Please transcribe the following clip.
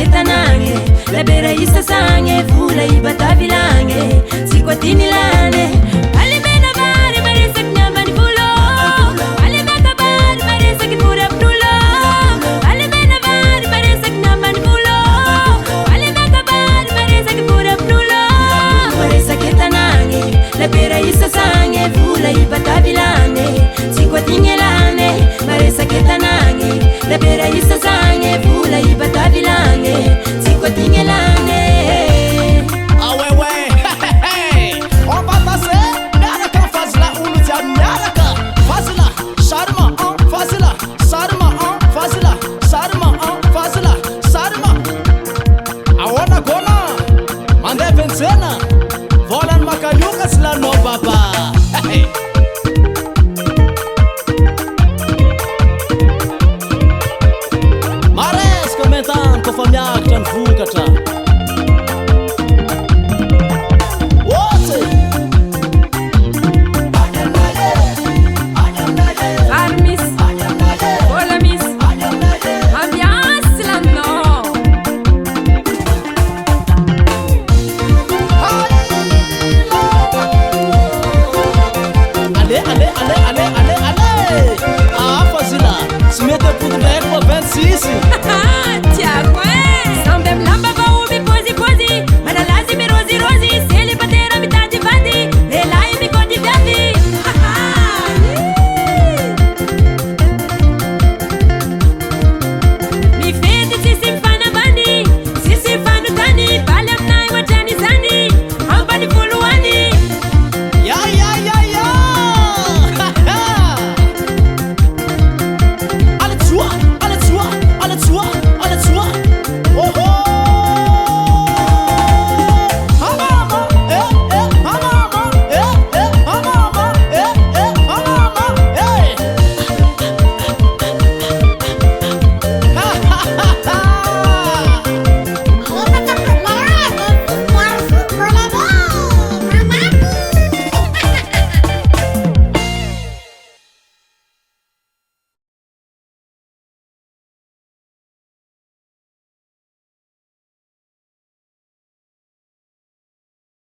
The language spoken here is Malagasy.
ketanange labera isasange fula ibatavilange sikwatinilane alimena bari marisa nyambani fulo alimeka bari marisa kipura abdulo alimena bari marisa nyambani fulo alimeka bari marisa kipura abdulo marisa ketanange labera isasange fula ibatavilange sikwatinilane marisa ketanange labera isasange fula ibatavilange sikwatinilane awewe on va passer naraka fazla uluja naraka fazla sharma fazla sarma fazla sarma fazla sarma awana gona mande pensena volan makayuka sla no baba Mares comentan ko famia kan fukata